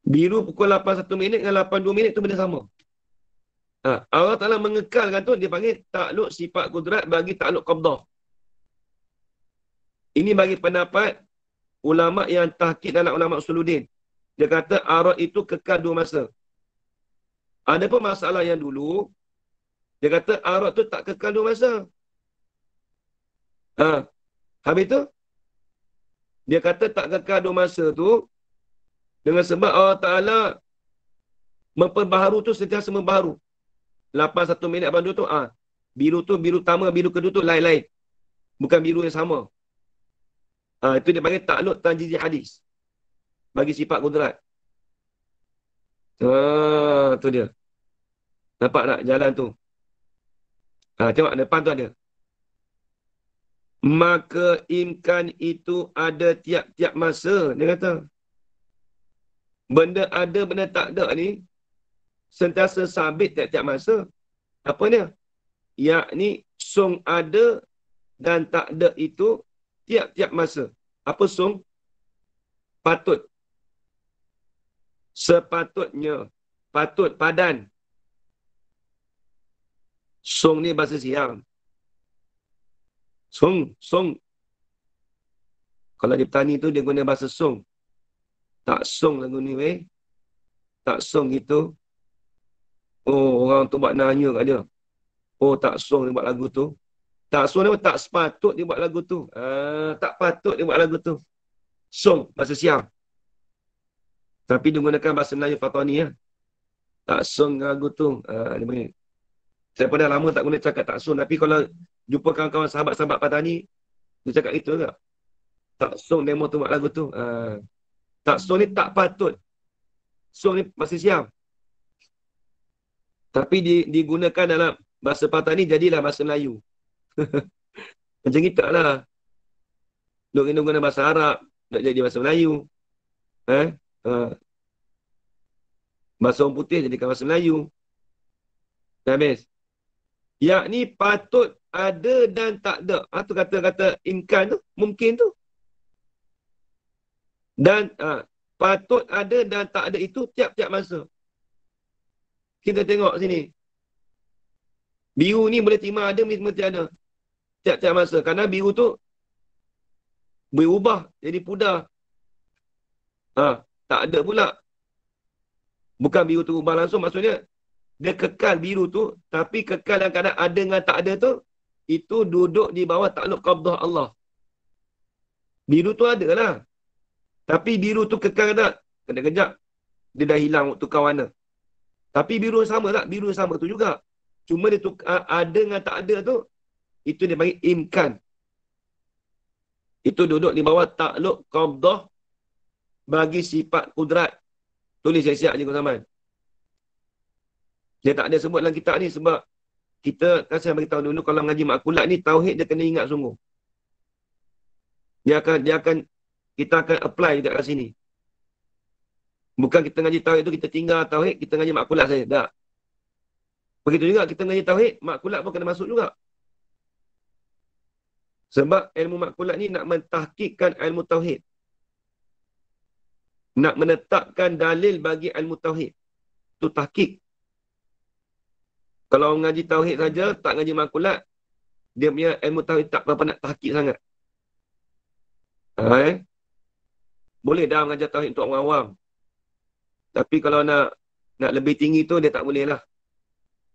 Biru pukul 81 minit dengan 82 minit tu benda sama. Allah Ta'ala mengekalkan tu, dia panggil takluk sifat kudrat bagi takluk qabdah. Ini bagi pendapat ulama' yang tahqiq dalam ulama' usuluddin. Dia kata arad itu kekal 2 masa. Ada pun masalah yang dulu, dia kata arad tu tak kekal 2 masa. Habis tu, dia kata tak kekal 2 masa tu, dengan sebab Allah Ta'ala memperbaharu tu sentiasa membaharu. 81 minit 82 tu, biru tu, biru pertama, biru kedua tu lain-lain. Bukan biru yang sama. Itu dia panggil takluk tanjizi hadis. Bagi sifat kudrat. Tu dia. Nampak tak jalan tu? Tengok depan tu ada. Maka imkan itu ada tiap-tiap masa. Dia kata. Benda ada, benda tak ada ni sentiasa sabit tiap-tiap masa. Apa dia? Yakni sung ada dan tak ada itu tiap-tiap masa. Apa sung? Patut. Sepatutnya. Patut, padan. Sung ni bahasa siang. Sung. Kalau dia petani tu, dia guna bahasa sung. Tak sung lagu ni, weh. Tak sung gitu. Orang tu buat nanya kat dia. Tak sung dia buat lagu tu. Tak sung dia tak sepatut dia buat lagu tu. Tak patut dia buat lagu tu. Sung, bahasa siang. Tapi dia gunakan bahasa Melayu Fatani ya. Tak sung lagu tu. Dia panggil. Saya pernah lama tak guna cakap tak sung. Tapi kalau jumpa kawan-kawan sahabat-sahabat Fatani, dia cakap itu ke? Tak sung demo tu buat lagu tu. Tak sung ni tak patut. Sung ni bahasa siang. Tapi digunakan dalam bahasa Patani jadilah bahasa Melayu. Macam kita lah. Duk guna bahasa Arab, nak jadi bahasa Melayu. Bahasa orang putih jadikan bahasa Melayu. Dah habis. Yakni patut ada dan tak ada. Tu kata-kata imkan tu, mungkin tu. Dan patut ada dan tak ada itu tiap-tiap masa. Kita tengok sini. Biru ni boleh terima ada, mesti ada. Tiap-tiap masa. Kerana biru tu berubah jadi pudar. Tak ada pula. Bukan biru tu ubah langsung. Maksudnya, dia kekal biru tu. Tapi kekal dalam keadaan ada dengan tak ada tu, itu duduk di bawah takluk qabdah Allah. Biru tu ada lah. Tapi biru tu kekal tak? Kejap. Dia dah hilang tukar warna. Tapi biru sama tak? Biru sama tu juga. Cuma dia ada dengan tak ada tu, itu dia panggil imkan. Itu duduk di bawah takluk qabdah bagi sifat kudrat. Tulis siap-siap je kau zaman. Dia tak ada sebut dalam kitab ni sebab kita kan saya beritahu dulu kalau mengaji makulat ni tauhid dia kena ingat sungguh. Kita akan apply dekat kat sini. Bukan kita ngaji tauhid tu kita tinggal tauhid, kita ngaji makulat saja. Tak. Begitu juga kita ngaji tauhid, makulat pun kena masuk juga. Sebab ilmu makulat ni nak mentahqiqkan ilmu tauhid. Nak menetapkan dalil bagi ilmu tauhid. Itu tahqiq. Kalau orang ngaji tauhid saja, tak ngaji makulat, dia punya ilmu tauhid tak berapa nak tahqiq sangat. Boleh dah mengajar tauhid untuk orang awam. Tapi kalau nak lebih tinggi tu, dia tak boleh lah.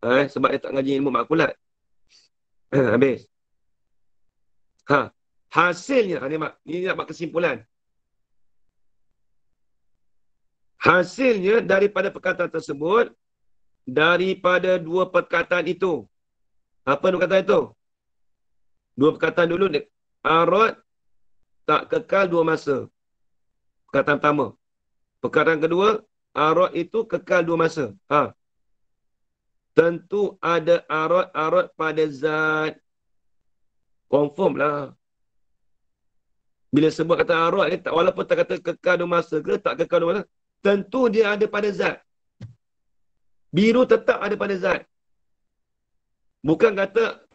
Sebab dia tak ngaji ilmu makulat. Habis. Hasilnya, ini nak buat kesimpulan. Hasilnya daripada perkataan tersebut, daripada dua perkataan itu. Apa dua perkataan itu? Dua perkataan dulu. Arad tak kekal dua masa. Perkataan pertama. Perkataan kedua, arad itu kekal dua masa. Tentu ada arad pada zat. Confirm lah. Bila sebut kata arad ni, walaupun tak kata kekal dua masa ke, tak kekal dua masa, tentu dia ada pada zat. Biru tetap ada pada zat. Bukan kata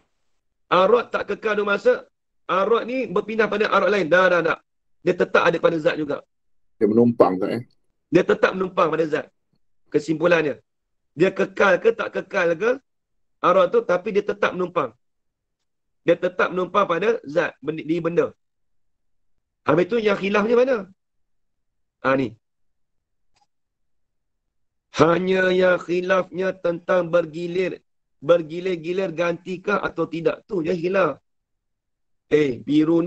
arad tak kekal dua masa, arad ni berpindah pada arad lain. Dah. Dia tetap ada pada zat juga. Dia menumpang tak Dia tetap menumpang pada zat. Kesimpulannya. Dia kekal ke tak kekal ke arad tu, tapi dia tetap menumpang. Dia tetap menumpang pada zat, di benda. Habis tu yang khilafnya mana? Ni. Hanya yang khilafnya tentang bergilir-gilir gantikah atau tidak. Tu je khilaf. Biru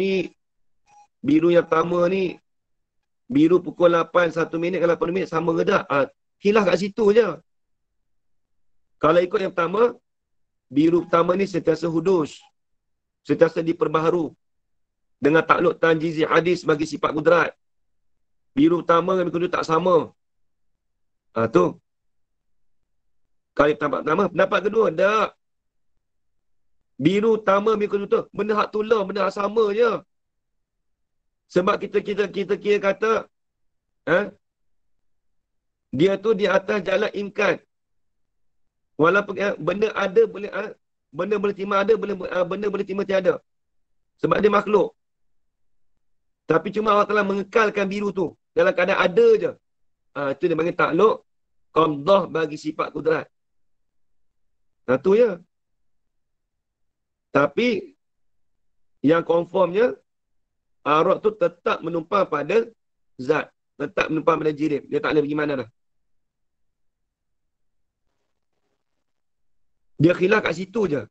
yang pertama ni, biru pukul 8, 1 minit ke 8 minit sama ke tak? Khilaf kat situ je. Kalau ikut yang pertama, biru pertama ni sentiasa hudus. Sentiasa diperbaharu. Dengan takluk tanjizi hadis bagi sifat kudrat. Biru pertama dengan biru kedua tak sama. Tu. Kalau pendapat pertama. Pendapat kedua, tak. Biru pertama, biru kedua tu. Benda hak tular, benda hak sama je. Sebab kita kira kata, dia tu di atas jalan imkan. Walaupun benda ada, benda boleh terima ada, benda boleh terima tiada. Sebab dia makhluk. Tapi cuma Allah Ta'ala mengekalkan biru tu. Dalam keadaan ada je. Itu dia panggil takluk. Qabdah bagi sifat kudrat. Tu je. Tapi, yang konformnya, arad tu tetap menumpang pada zat. Tetap menumpang pada jirib. Dia tak boleh pergi mana dah. Dia khilaf kat situ je.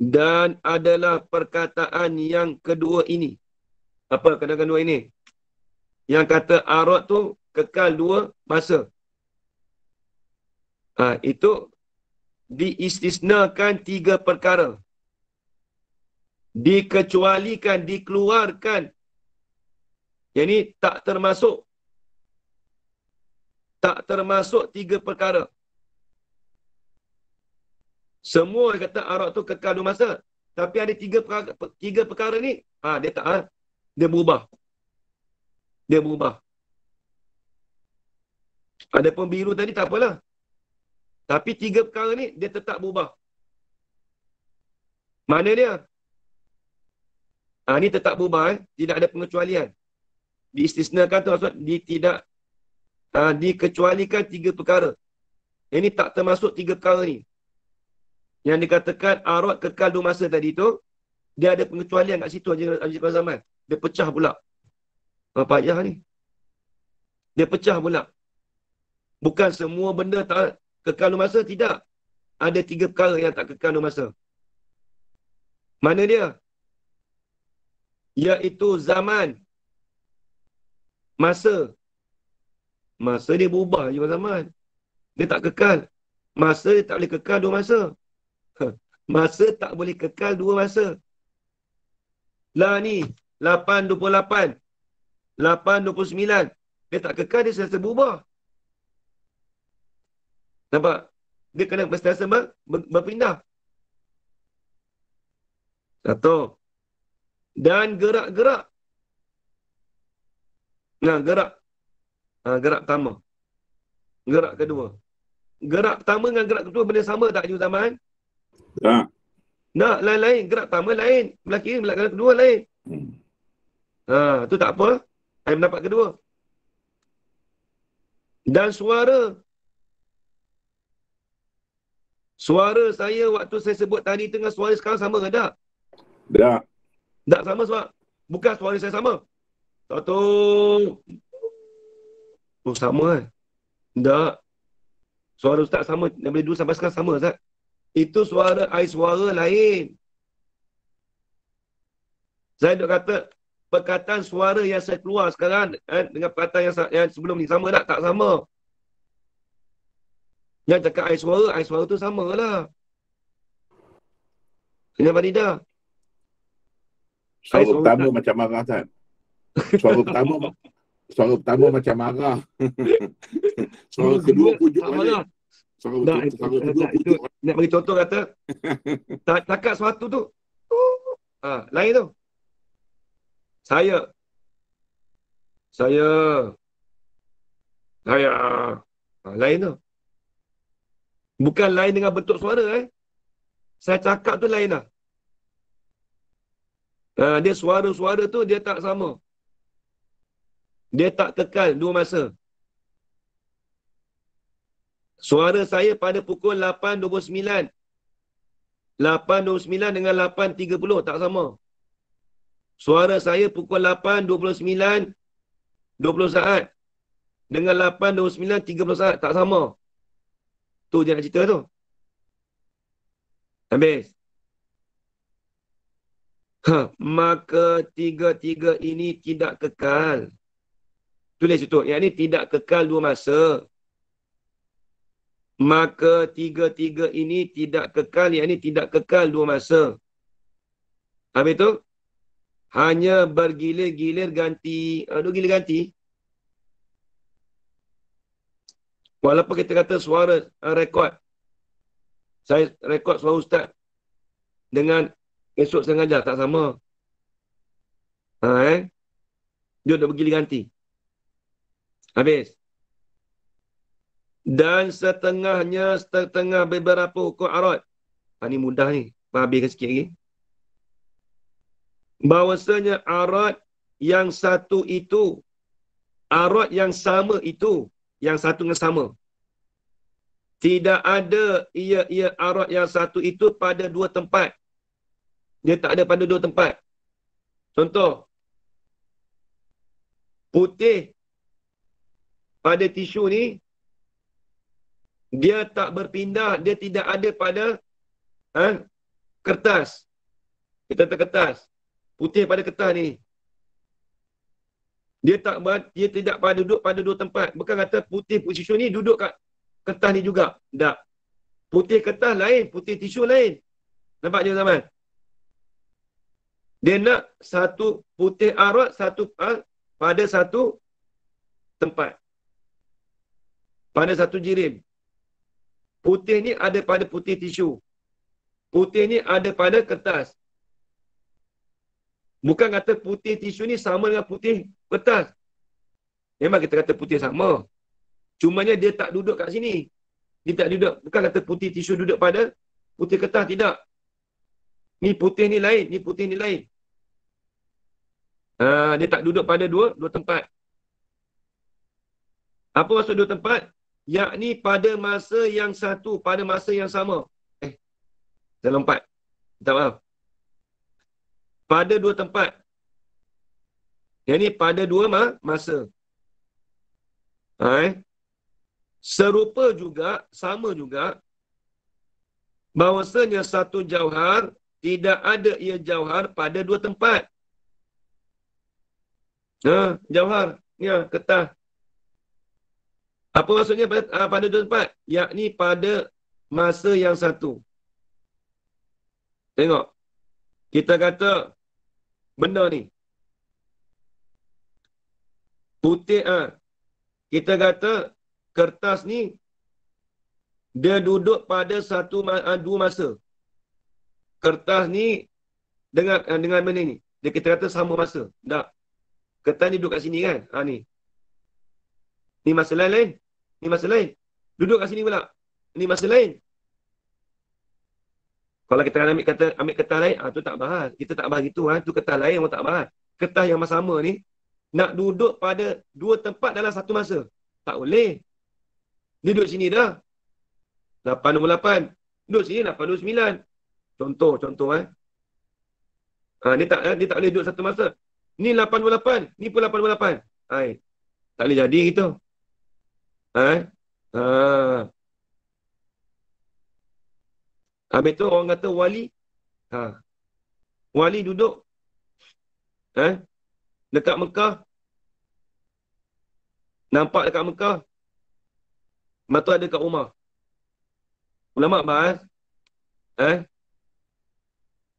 Dan adalah perkataan yang kedua ini. Apa kedua ini? Yang kata arad tu kekal dua masa. Itu diistisnakan 3 perkara. Dikecualikan, dikeluarkan. Yang ini tak termasuk 3 perkara. Semua kata arad tu kekal dua masa. Tapi ada 3 perkara ni, dia tak, dia berubah. Dia berubah. Adapun biru tadi tak apalah. Tapi 3 perkara ni, dia tetap berubah. Mana dia? Ni tetap berubah. Tidak ada pengecualian. Diistisnakan tu maksud, dikecualikan 3 perkara. Ini tak termasuk 3 perkara ni. Yang dikatakan arad kekal dua masa tadi tu, dia ada pengecualian kat situ Haji Zaman. Dia pecah pula. Payah ni. Dia pecah pula. Bukan semua benda tak kekal dua masa, tidak. Ada 3 perkara yang tak kekal dua masa. Mana dia? Iaitu zaman. Masa. Masa dia berubah Haji Zaman. Dia tak kekal. Masa dia tak boleh kekal dua masa. Masa tak boleh kekal dua masa. Lah ni, 8.28. 8.29. Dia tak kekal, dia sentiasa berubah. Nampak? Dia kena sentiasa berpindah. Satu. Dan gerak-gerak. Gerak. Gerak pertama. Gerak kedua. Gerak pertama dengan gerak kedua benda sama tak Haji Zaman? Tak. Tak, lain-lain. Gerak pertama lain. Belah kiri, belah kedua lain. Tu tak apa. Saya pendapat kedua. Dan suara. Suara saya waktu saya sebut tadi dengan suara sekarang sama ke tak? Tak. Tak sama sebab bukan suara saya sama. Satu. Sama kan? Tak. Suara Ustaz sama. Daripada dulu sampai sekarang sama, Ustaz. Itu suara, air suara lain. Saya duk kata, perkataan suara yang saya keluar sekarang dengan perkataan yang sebelum ni sama tak? Tak sama. Yang cakap air suara tu sama lah. Dengan Faridah. Suara Air suara pertama tak. macam marah, Ustaz. Suara pertama macam marah. Suara kedua pujuk tak balik. marah. Suara kedua Itu, pujuk balik. nak bagi contoh kata, tak cakap sesuatu tu. Lain tu. Saya. Lain tu. Bukan lain dengan bentuk suara. Saya cakap tu lain lah. Dia suara-suara tu dia tak sama. Dia tak kekal dua masa. Suara saya pada pukul 8.29. 8.29 dengan 8.30 tak sama. Suara saya pukul 8.29 20 saat dengan 8.29 30 saat tak sama. Tu je nak cerita tu. Habis. Maka tiga-tiga ini tidak kekal. Tulis itu. Yang ini tidak kekal dua masa. Maka tiga-tiga ini tidak kekal. Yang ini tidak kekal dua masa. Habis itu, hanya bergilir-gilir ganti. Dua gilir ganti. Walaupun kita kata suara rekod. Saya rekod suara Ustaz. Dengan esok saya ngajar. Tak sama. Dia dah bergilir ganti. Habis. Dan setengah beberapa hukum arad. Ini mudah ni. Habiskan sikit lagi. Bahawasanya arad yang satu itu, arad yang sama itu, yang satu dengan sama. Tidak ada ia arad yang satu itu pada dua tempat. Dia tak ada pada dua tempat. Contoh. Putih pada tisu ni, dia tak berpindah, dia tidak ada pada kertas. Kita kata kertas. Putih pada kertas ni. Dia tidak pada duduk pada dua tempat. Bukan kata putih tisu ni duduk kat kertas ni juga. Tak. Putih kertas lain, putih tisu lain. Nampak je zaman? Dia nak satu putih arad, satu pada satu tempat. Pada satu jirim. Putih ni ada pada putih tisu. Putih ni ada pada kertas. Bukan kata putih tisu ni sama dengan putih kertas. Memang kita kata putih sama. Cumanya dia tak duduk kat sini. Dia tak duduk. Bukan kata putih tisu duduk pada putih kertas. Tidak. Ni putih ni lain. Ni putih ni lain. Dia tak duduk pada dua tempat. Apa maksud dua tempat? Yakni pada masa yang satu. Pada masa yang sama. Saya lompat. Minta maaf. Pada dua tempat. Yang ni pada dua masa. Serupa juga, sama juga, bahawasanya satu jauhar, tidak ada ia jauhar pada dua tempat. Jauhar, kertas. Apa maksudnya pada dua tempat? Yakni pada masa yang satu. Tengok. Kita kata, benda ni. Putih, kita kata, kertas ni, dia duduk pada dua masa. Kertas ni, dengan mana ni? Dia kita kata sama masa. Tak. Kertas ni duduk kat sini kan? Ni. Ni masa lain. Ni masa lain. Duduk kat sini pula. Ni masa lain. Kalau kita ambil kertas lain, tu tak bahas. Kita tak bahas gitu. Tu kertas lain, orang tak bahas. Kertas yang sama ni, nak duduk pada dua tempat dalam satu masa. Tak boleh. Dia duduk sini dah. 8.28. Duduk sini 8.29. Contoh. Dia tak boleh duduk satu masa. Ni 8.28. Ni pun 8.28. Tak boleh jadi gitu. Habis tu orang kata wali. Wali duduk dekat Mekah. Nampak dekat Mekah. Lepas tu ada kat rumah. Ulama bahas.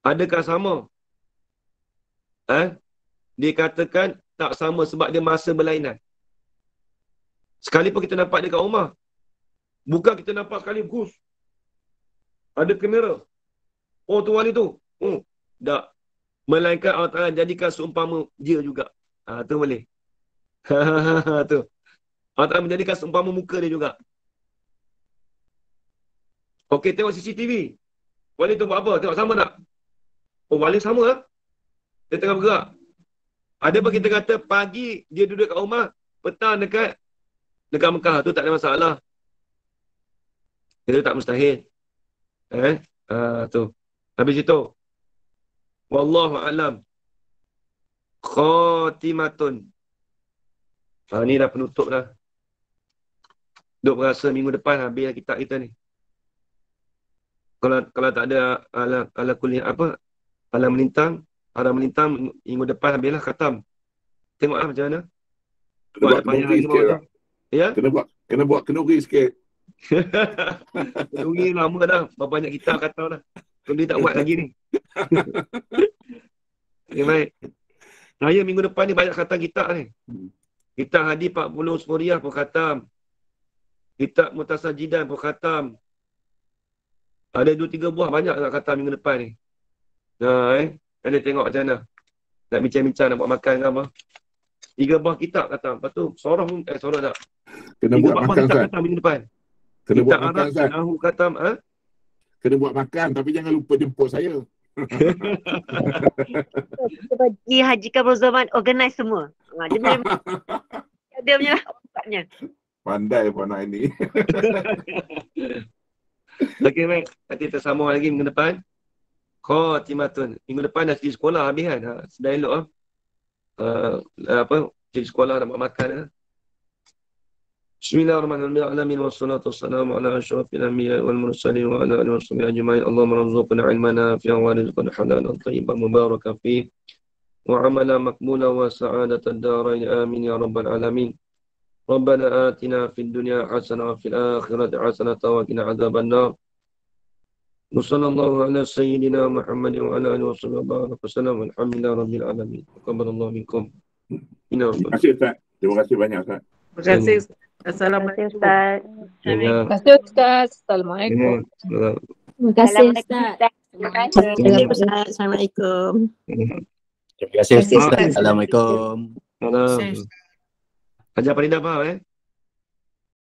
Adakah sama? Dikatakan tak sama sebab dia masa berlainan. Sekalipun kita nampak dia kat rumah. Bukan kita nampak sekali gus. Ada kamera. Oh tu wali tu. Tak. Melainkan Allah Ta'ala jadikan seumpama dia juga. Tu boleh. Tu. Allah Ta'ala menjadikan seumpama muka dia juga. Okey, tengok CCTV. Wali tu buat apa? Tengok sama tak? Oh, wali sama lah. Dia tengah bergerak. Ada apa kita kata pagi dia duduk kat rumah, petang dekat Mekah. Tu tak ada masalah. Itu tak mustahil. Tu. Habis itu. Wallahu a'lam. Khatimatun. Ni dah penutup dah. Duk berasa minggu depan habis kitab kita ni. Kalau tak ada ala kuliah apa? Alam melintang minggu depan habislah khatam. Tengoklah macam mana. Kena buat kenduri sikit lah. Ya? Kena buat kenduri sikit. Kenduri lama dah. Berapa banyak kitab kata dah. Kenduri tak buat lagi ni. Okay, baik. Saya minggu depan ni banyak khatam kitab ni. Kitab hadis 40 Suriah pun khatam. Kitab Mutasajidan pun khatam. Ada 2-3 buah banyak nak khatam minggu depan ni. Ada tengok macam mana. Nak bincang-bincang, nak buat makan ke apa. 3 buah kitab khatam. Lepas tu sorah pun, sorah tak. Kena buat makan, kitab Ustaz. khatam minggu depan. Kena buat kitab makan, Arab, Ustaz. Nahu khatam. Kena buat makan, tapi jangan lupa jemput saya. Kita bagi Haji Kamrul Zaman organize semua. Dia memang dia punya otaknya. Pandai pun anak ini. Okey, baik. Nanti kita sambung lagi minggu depan. Khatimatun. Minggu depan dah pergi sekolah habis kan. Sedang elok lah. Pergi sekolah nak buat makan. Bismillahirrahmanirrahim. Wassalatu wassalamu ala asyrafil anbiya wal mursalin wa ala alihi washabihi ajma'in. Allahumma rzuqna ilman nafi'an wa rizqan halalan tayyiban mubarakan fih wa amalan maqbulan wa sa'adatan darain. Amin ya rabbal alamin. Rabbana atina fid dunya hasanah wa fil akhirati hasanah wa qina adzabannar. Wassallallahu ala sayyidina Muhammadin wa ala alihi wasallam. Alhamdulillah rabbil alamin. Taqabbalallahu minkum. Terima kasih, Ustaz. Terima kasih banyak, Ustaz. Terima kasih. Assalamualaikum. Terima kasih, Ustaz. Assalamualaikum. Terima kasih, Ustaz. Terima kasih, Ustaz. Assalamualaikum. Terima kasih, Ustaz. Assalamualaikum. Ajar Farida faham